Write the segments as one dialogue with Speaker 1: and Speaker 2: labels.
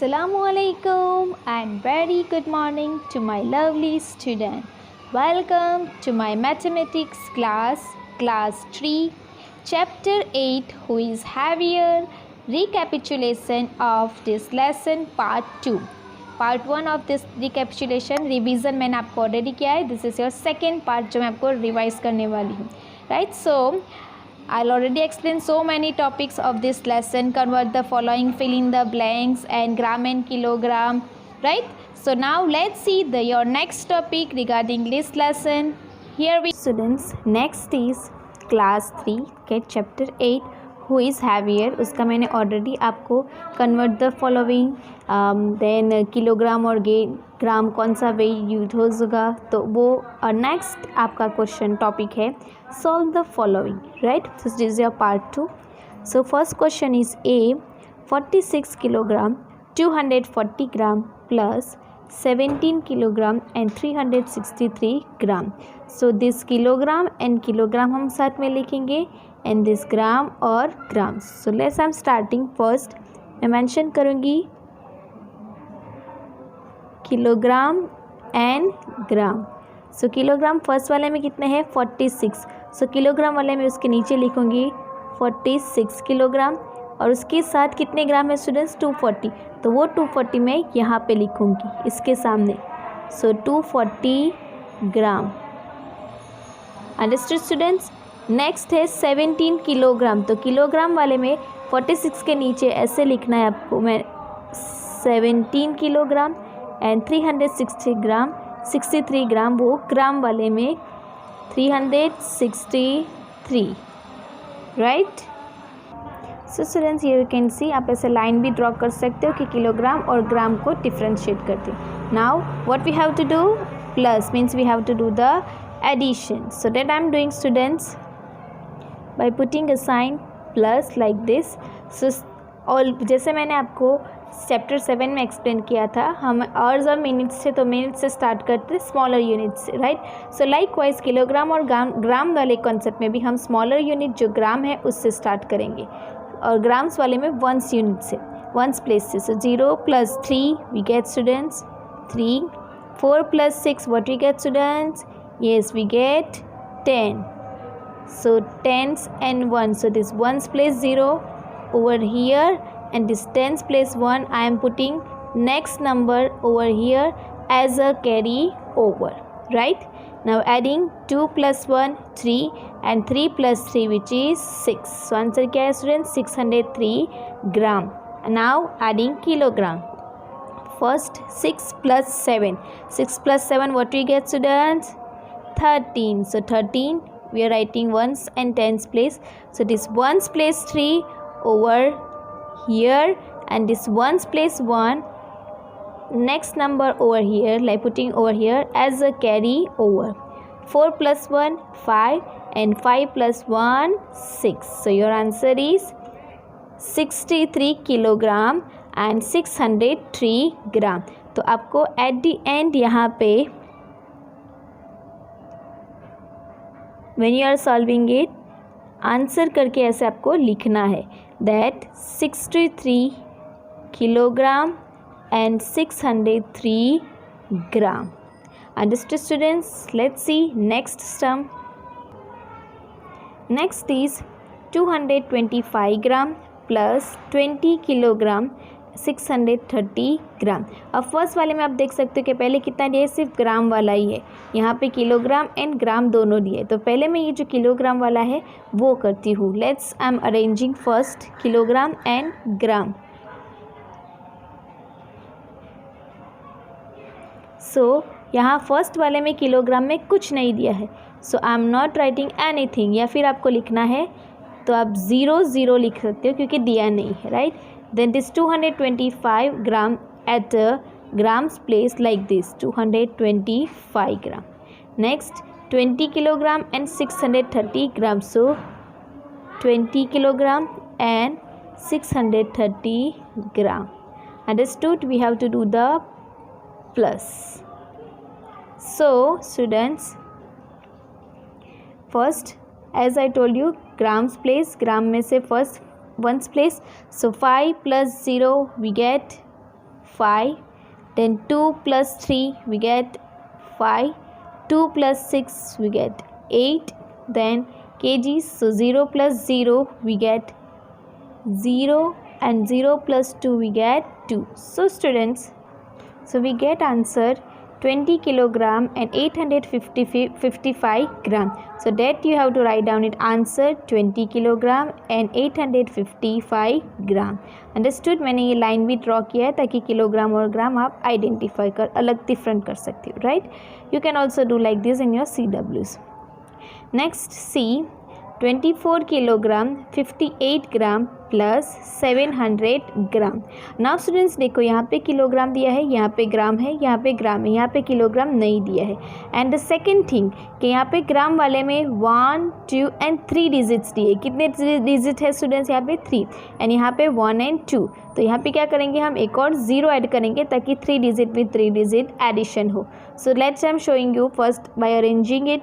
Speaker 1: Assalamualaikum and very good morning to my lovely student. Welcome to my mathematics class 3, chapter 8, who is heavier. Recapitulation of this lesson part 2. Part 1 of this recapitulation revision मैंने आपको already किया है. This is your second part जो मैं आपको revise करने वाली हूँ. Right, so I'll already explain so many topics of this lesson. Convert the following, fill in the blanks, and gram and kilogram. Right? So now let's see your next topic regarding this lesson. Here we students, next is class 3 के chapter 8 who is heavier. उसका मैंने already आपको convert the following, then kilogram और ग्राम कौन सा वे use होगा, तो वो नेक्स्ट आपका क्वेश्चन टॉपिक है solve the following. Right, this is your part 2. So first question is a 46 kilogram 240 gram plus 17 kilogram and 363 gram. So this kilogram and kilogram हम साथ में लिखेंगे एंड दिस ग्राम और gram. So let's I am starting. First मैं mention करूँगी kilogram and gram. So kilogram first वाले में कितने हैं 46. सो किलोग्राम वाले में उसके नीचे लिखूँगी 46 किलोग्राम और उसके साथ कितने ग्राम है स्टूडेंट्स 240. तो वो 240 मैं यहाँ पे लिखूँगी इसके सामने. So 240 gram. Understood students. Next है 17 किलोग्राम. तो किलोग्राम वाले में 46 के नीचे ऐसे लिखना है आपको मैं 17 किलोग्राम एंड 360 ग्राम 63 ग्राम. वो ग्राम वाले में 363. Right. So students here you can सी, आप ऐसे लाइन भी ड्रॉ कर सकते हो कि किलोग्राम और ग्राम को डिफ्रेंशिएट करते. Now what we have to do, plus means we have to do the addition. So that I am doing students by putting a sign plus like this. So और जैसे मैंने आपको चैप्टर 7 में explain किया था, हम hours और minutes से, तो मिनट से स्टार्ट करते स्मॉलर यूनिट से. Right. So like wise kilogram और ग्राम वाले कॉन्सेप्ट में भी हम स्मॉलर यूनिट जो ग्राम है उससे स्टार्ट करेंगे और ग्राम्स वाले में वंस यूनिट से, वंस प्लेस से. So 0 + 3 we get students 3. 4 + 6 what we get students, yes we get 10. So tens and 1. So this ones place 0 over here and this tens place 1. I am putting next number over here as a carry over. Right. Now adding 2 + 1 3 and 3 + 3 which is 6. So answer क्या है students 603 gram. And now adding kilogram. First 6 + 7. 6 + 7 what we get students 13. So 13 we are writing ones and tens place. So this ones place 3 over here and this ones place 1 next number over here, like putting over here as a carry over. 4 + 1 5 and 5 + 1 6. So your answer is 63 kilogram and 603 gram. तो आपको at the end यहाँ पे when you are solving it answer करके ऐसे आपको लिखना है that 63 kilogram and 603 gram. Understood students? Let's see next sum. Next is 225 gram plus 20 kilogram 630 ग्राम. अब फर्स्ट वाले में आप देख सकते हो कि पहले कितना दिया है, सिर्फ ग्राम वाला ही है. यहाँ पे किलोग्राम एंड ग्राम दोनों दिए. तो पहले मैं ये जो किलोग्राम वाला है वो करती हूँ. Let's I am arranging first kilogram and gram. So यहाँ फर्स्ट वाले में किलोग्राम में कुछ नहीं दिया है. So I am not writing anything. या फिर आपको लिखना है तो आप 0 0 लिख सकते हो क्योंकि दिया नहीं है. Right. Then this 225 gram at the grams place like this 225 gram. Next 20 kilogram and 630 gram. So 20 kilogram and 630 gram. Understood? We have to do the plus. So students, first as I told you grams place, ग्राम में से first ones place. So 5 + 0 we get 5, then 2 plus 3 we get 5, 2 plus 6 we get 8, then kgs, so 0 plus 0 we get 0 and 0 plus 2 we get 2. So students, so we get answer 20 kilogram and 855 gram. So that you have to write down it answer 20 kilogram and 855 gram. Understood. मैंने ये line भी draw किया है ताकि kilogram और ग्राम आप identify कर अलग डिफरेंट कर सकते हो, right. You can also do like this in your CWs. Next see 24 kilogram 58 gram plus 700 gram. Now students देखो, यहाँ पे किलोग्राम दिया है, यहाँ पे ग्राम है, यहाँ पे ग्राम है, यहाँ पे किलोग्राम नहीं दिया है. एंड द सेकेंड थिंग कि यहाँ पे ग्राम वाले में 1, 2 एंड 3 डिजिट्स दिए. कितने डिजिट है स्टूडेंट्स? यहाँ पे 3 एंड यहाँ पे 1 एंड 2. तो यहाँ पे क्या करेंगे हम? एक और 0 ऐड करेंगे ताकि 3 डिजिट विथ 3 डिजिट एडिशन हो. सो let's I am showing you first by arranging it.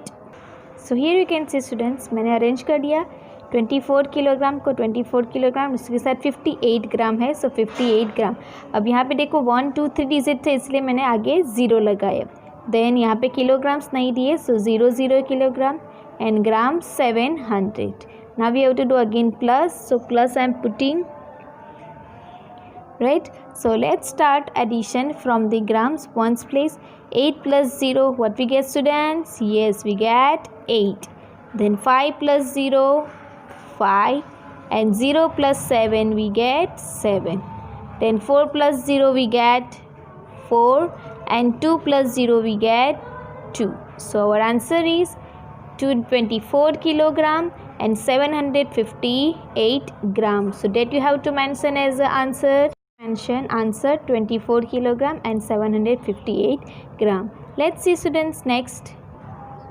Speaker 1: So here you can C students, मैंने अरेंज कर दिया 24 किलोग्राम को 24 किलोग्राम, उसके साथ 58 ग्राम है, सो 58 ग्राम. अब यहाँ पे देखो 1, 2, 3 डिजिट थे इसलिए मैंने आगे 0 लगाया. देन यहाँ पे किलोग्राम्स नहीं दिए, so 0 kilogram and gram 700. Now we have to do again plus, so plus I am putting, right. So let's start addition from the grams ones place. 8 plus 0, what we get students? Yes, we get 8. Then 5 plus 0, 5, and 0 plus 7 we get 7. Then 4 plus 0 we get 4, and 2 plus 0 we get 2. So our answer is 224 kilogram and 758 grams. So that you have to mention as the answer. Mention answer 24 kilogram and 758 gram. Let's see students next.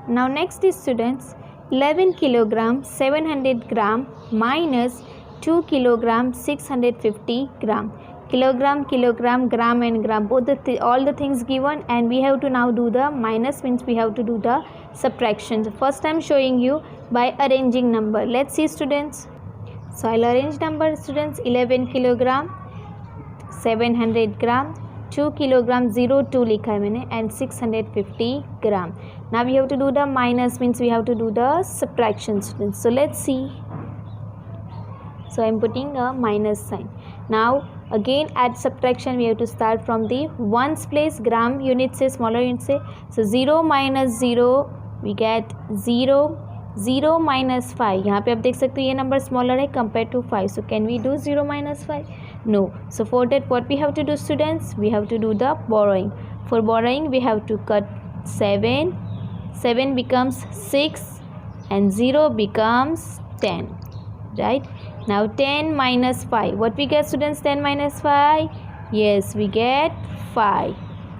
Speaker 1: Now next is students 11 kilogram 700 gram minus 2 kilogram 650 gram. Kilogram, kilogram, gram and gram, both all the things given, and we have to now do the minus, means we have to do the subtraction. So first I am showing you by arranging number. Let's see students. So I'll arrange number students. 11 kilogram 700 gram, 2 kilogram 02 लिखा है मैंने, and 650 gram. Now we have to do the minus, means we have to do the subtraction students. So let's see. So I am putting a minus sign. Now again at subtraction we have to start from the ones place, gram unit से smaller unit से. So 0 minus 0 we get 0, 0 minus 5. यहाँ पे आप देख सकते हो ये number smaller है compare to 5. So can we do 0 minus 5? No. So for that what we have to do students? We have to do the borrowing. For borrowing we have to cut 7. 7 becomes 6 and 0 becomes 10. Right? Now 10 minus 5. What we get students? 10 minus 5? Yes, we get 5.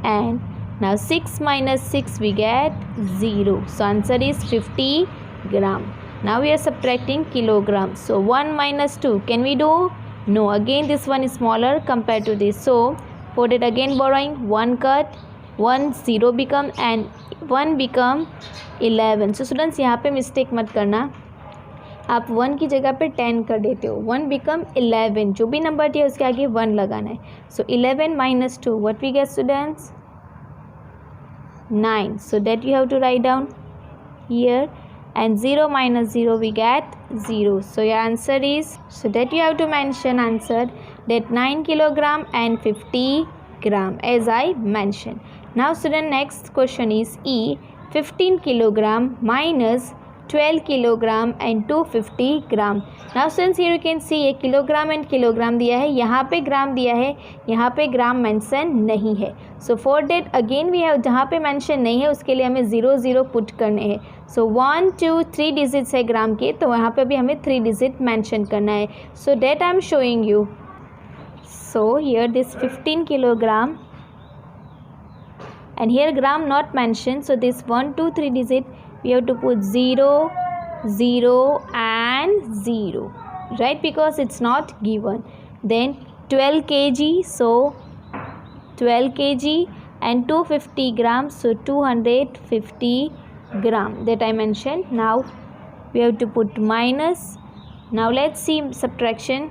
Speaker 1: And now 6 minus 6 we get 0. So answer is 50 gram. Now we are subtracting kilogram. So 1 minus 2. Can we do? No. Again this one is smaller compared to this. So for that again borrowing, 1 cut, 1 0 become and 1 become 11. So students यहाँ पे mistake मत करना, आप 1 की जगह पे 10 कर देते हो. 1 बिकम 11, जो भी नंबर दिया उसके आगे 1 लगाना है. So 11 minus 2, what we get students? 9. So that you have to write down here, and 0 minus 0 we get 0. So your answer is, so that you have to mention answer that 9 kilogram and 50 gram as I mention. Now student next question is E 15 kilogram minus 12 kilogram and 250 gram. Now students here you can see ये kilogram and kilogram दिया है, यहाँ पे ग्राम दिया है, यहाँ पे ग्राम mention नहीं है. So for that again we have, जहाँ पे मेंशन नहीं है उसके लिए हमें 0 0 पुट करने हैं. सो 1 2 3 डिजिट्स है ग्राम के, तो वहाँ पे भी हमें 3 डिजिट मेंशन करना है. So that I am showing you. So here this 15 kilogram and here gram not mentioned, so this 1 2 3 digit we have to put 0 0 and 0, right, because it's not given. Then 12 kg, so 12 kg and 250 grams, so 250 gram that I mentioned. Now we have to put minus. Now let's see subtraction.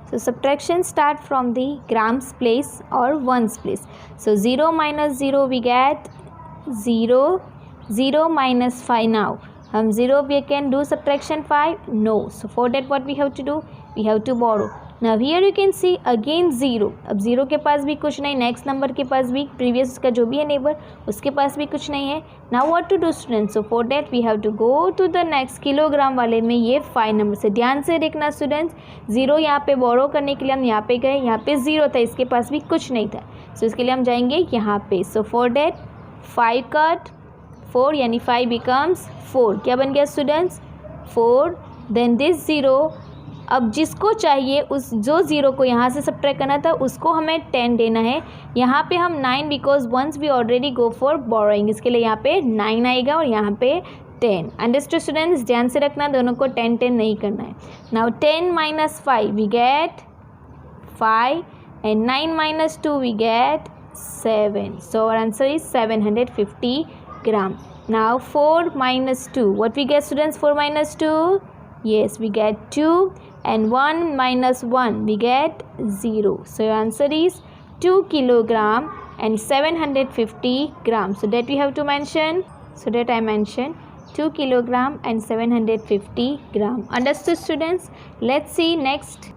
Speaker 1: So subtraction start from the grams place or ones place. So 0 minus 0 we get 0. 0 minus 5 now. 0 we can do subtraction 5? No. So for that what we have to do? We have to borrow. Now here you can see again 0. अब 0 के पास भी कुछ नहीं, next number के पास भी, previous उसका जो भी है नेबर उसके पास भी कुछ नहीं है. Now what to do students? So for that we have to go to the next kilogram वाले में. ये 5 नंबर से ध्यान से देखना स्टूडेंट्स. 0 यहाँ पे बोरो करने के लिए हम यहाँ पे गए, यहाँ पे 0 था, इसके पास भी कुछ नहीं था. सो इसके लिए हम जाएंगे यहाँ पे. सो फॉर दैट 5 कट 4 यानी 5 बिकम्स 4. क्या बन गया स्टूडेंट्स? 4. Then this 0. अब जिसको चाहिए उस जो 0 को यहाँ से सब्ट्रैक्ट करना था उसको हमें 10 देना है. यहाँ पे हम 9 because once we already go for borrowing, इसके लिए यहाँ पे 9 आएगा और यहाँ पे 10. Understood students? ध्यान से रखना, दोनों को 10 10 नहीं करना है. Now 10 minus 5 we get 5 and 9 minus 2 we get 7. So our answer is 750 gram. Now 4 minus 2 what we get students? 4 minus 2, yes we get 2. And 1 minus 1 we get 0. So your answer is 2 kilogram and 750 grams. So that we have to mention. So that I mentioned 2 kilogram and 750 gram. Understood students? Let's see next.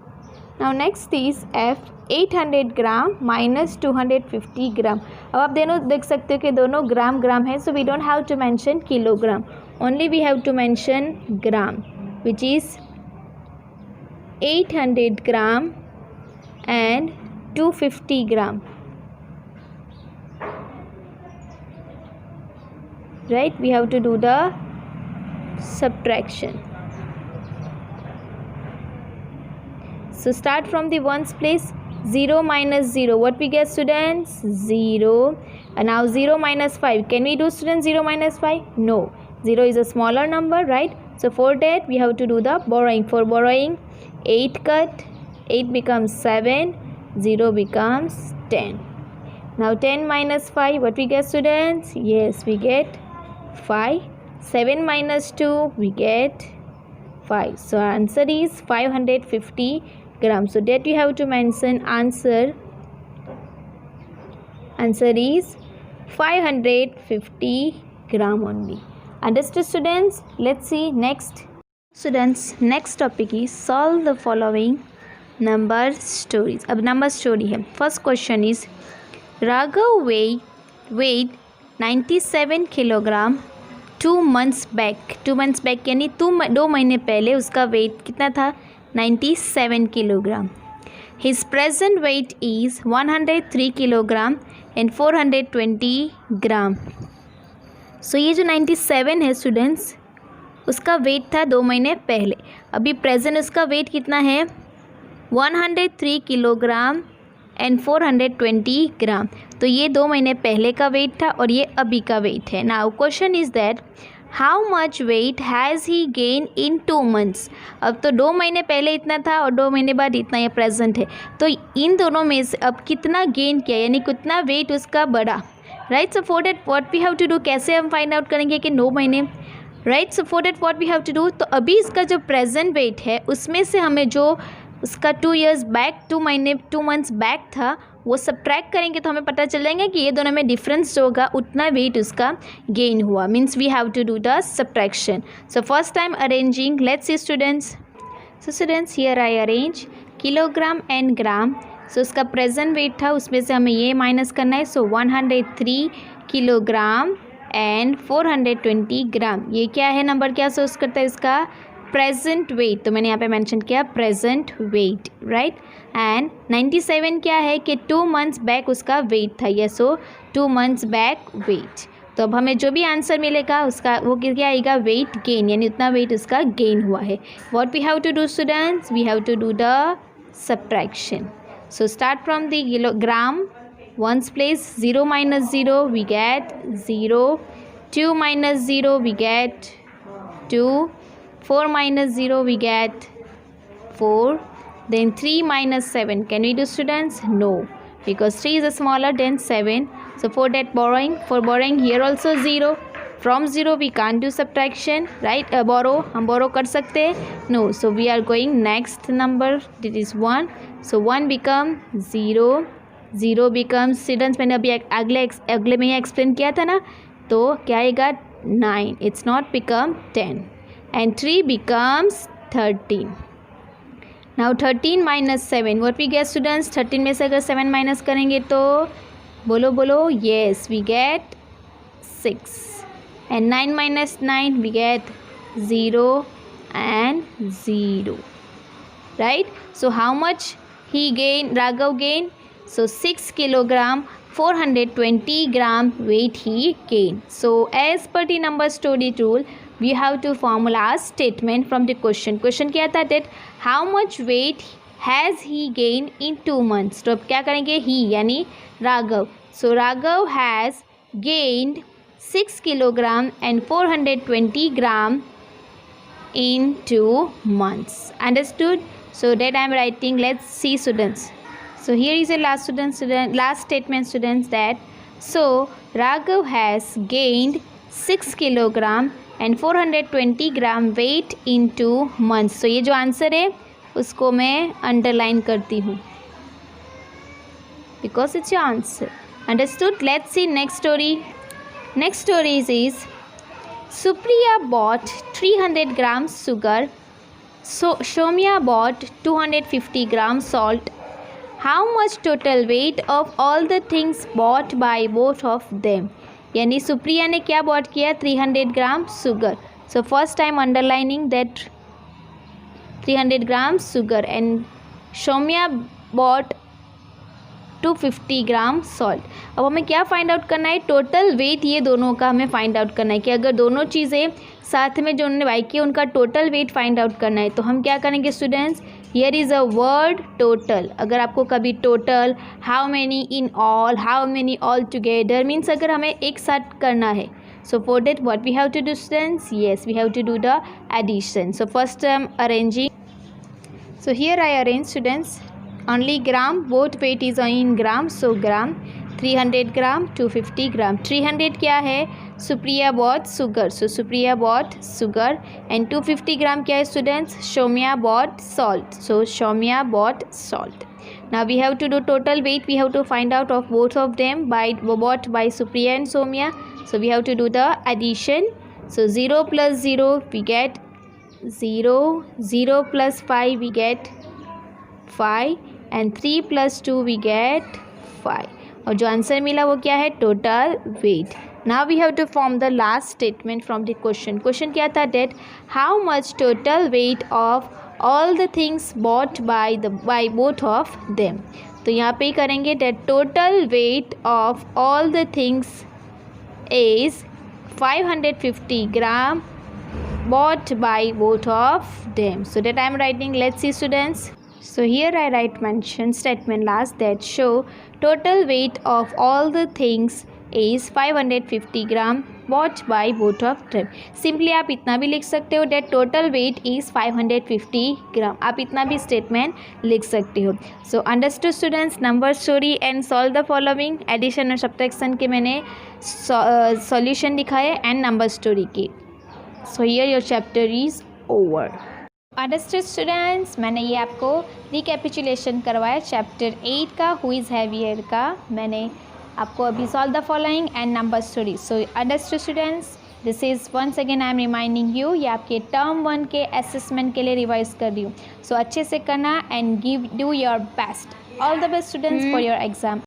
Speaker 1: Now next is F 800 gram minus 250 gram. अब आप दोनों देख सकते हो कि दोनों ग्राम ग्राम है. So we don't have to mention kilogram. Only we have to mention gram, which is 800 gram and 250 gram. Right? We have to do the subtraction. So start from the ones place. 0 minus 0. What we get students? 0. And now 0 minus 5. Can we do students 0 minus 5? No. 0 is a smaller number, right? So for that we have to do the borrowing. For borrowing 8 cut 8 becomes 7, 0 becomes 10. Now 10 minus 5 what we get students? Yes, we get 5. 7 minus 2 we get 5. So our answer is 550 grams. So that we have to mention answer. Answer is 550 gram only. Understood students? Let's see next. Students, next topic is solve the following number stories. अब number story है. First question is Raghav weighed 97 kilogram 2 months back. 2 months back यानी 2 महीने पहले उसका weight कितना था? 97 kilogram. His present weight is 103 kilogram and 420 gram. So ये जो 97 है स्टूडेंट्स उसका वेट था 2 महीने पहले. अभी प्रेजेंट उसका वेट कितना है? 103 किलोग्राम एंड 420 ग्राम. तो ये 2 महीने पहले का वेट था और ये अभी का वेट है. Now question is that how much weight has he gain in 2 months. अब तो 2 महीने पहले इतना था और 2 महीने बाद इतना ये प्रेजेंट है. तो इन दोनों में से अब कितना गेन किया यानी कितना वेट उसका बढ़ा. Right? So for that what we have to do, कैसे हम फाइंड आउट करेंगे कि 9 महीने. Right? So for that what we have to do, तो अभी इसका जो प्रेजेंट वेट है उसमें से हमें जो उसका 2 years बैक 2 months बैक था वो सब्ट्रैक्ट करेंगे तो हमें पता चल जाएगा कि ये दोनों में डिफरेंस जो होगा उतना वेट उसका गेन हुआ. Means we have to do the subtraction. So first time arranging, let's see students. So students here I arrange kilogram and gram. So उसका प्रेजेंट वेट था उसमें से हमें ये माइनस करना है. So 103 kilogram and 420 gram. ये क्या है नंबर, क्या सोर्स करता है इसका? Present weight. तो मैंने यहाँ पे मेंशन किया प्रेजेंट वेट. राइट? एंड 97 क्या है कि 2 months बैक उसका वेट था. ये सो 2 months बैक वेट. तो अब हमें जो भी आंसर मिलेगा उसका वो क्या आएगा? वेट गेन, यानी उतना वेट उसका गेन हुआ है. What we have to do students? We have to do the subtraction. So start from the kilogram. Ones place 0 minus 0 we get 0. 2 minus 0 we get 2. 4 minus 0 we get 4. Then 3 minus 7. Can we do students? No, because 3 is smaller than 7. So for that borrowing, here also 0. From zero we can do subtraction, right. Borrow, हम borrow कर सकते हैं? No. So we are going next number, that is 1. So 1 become 0, 0 becomes students, मैंने अभी अगले में ही explain किया था ना, तो क्या आएगा 9. It's not become 10. And 3 becomes 13. Now 13 minus 7, what we get students? 13 में से अगर 7 माइनस करेंगे तो बोलो बोलो, yes we get 6. And 9 minus 9 we get 0 and 0, right? So how much he gained, Raghav gained? So 6 kilogram, 420 gram weight he gained. So as per the number story rule, we have to formula statement from the question. Question क्या था? that how much weight has he gained in 2 months? तो अब क्या करेंगे? he यानी Raghav. So Raghav has gained 6 kilogram and 420 gram in 2 months. Understood? So that I am writing. Let's see students. So here is a last statement students, that so Raghav has gained 6 kilogram and 420 gram weight in 2 months. So ये जो answer है उसको मैं underline करती हूँ because it's your answer. Understood? Let's see next story. Next story is Supriya bought 300 grams sugar. So Soumya bought 250 grams salt. How much total weight of all the things bought by both of them? यानी सुप्रिया ने क्या bot किया? 300 gram sugar. So first I am underlining that 300 grams sugar and Soumya bought 250 gram salt. अब हमें क्या find out करना है? Total wait ये दोनों का हमें फाइंड आउट करना है कि अगर दोनों चीज़ें साथ में जो उन्होंने बाई की उनका टोटल वेट फाइंड आउट करना है. तो हम क्या करेंगे students? Here is a word total. अगर आपको कभी total, how many in all, how many all together means अगर हमें एक साथ करना है. So for that what we have to do students? Yes, we have to do the addition. So first I am arranging. So here I arrange students. Only gram, both weight is in gram. So gram, 300 gram, 250 gram. 300 क्या है? Supriya bought sugar. So Supriya bought sugar. And 250 gram क्या है students? Soumya bought salt. So Soumya bought salt. Now we have to do total weight. We have to find out of both of them bought by Supriya and Soumya. So we have to do the addition. So 0 plus 0 we get 0. 0 plus 5 we get 5. And 3 plus 2 we get 5. और जो answer मिला वो क्या है? Total weight. Now we have to form the last statement from the question. Question क्या था? That how much total weight of all the things bought by both of them. तो यहाँ पे ही करेंगे that total weight of all the things is 550 gram bought by both of them. So that I am writing. Let's see students. So here I write mention statement last that show total weight of all the things is 550 gram bought by both of them. Simply आप इतना भी लिख सकते हो that total weight is 550 gram. आप इतना भी statement लिख सकते हो. So understood students, number story and solve the following. Addition और subtraction के मैंने solution दिखाए and number story की. So here your chapter is over. Understood students, मैंने ये आपको रिकैपिचुलेशन करवाया चैप्टर 8 का हु इज़ हैवियर का. मैंने आपको अभी solve the following and number story. So understood students, this is once again I am reminding you. ये आपके टर्म 1 के असेसमेंट के लिए रिवाइज कर रही हूँ. सो अच्छे से करना and do your best. All the best students for your exam.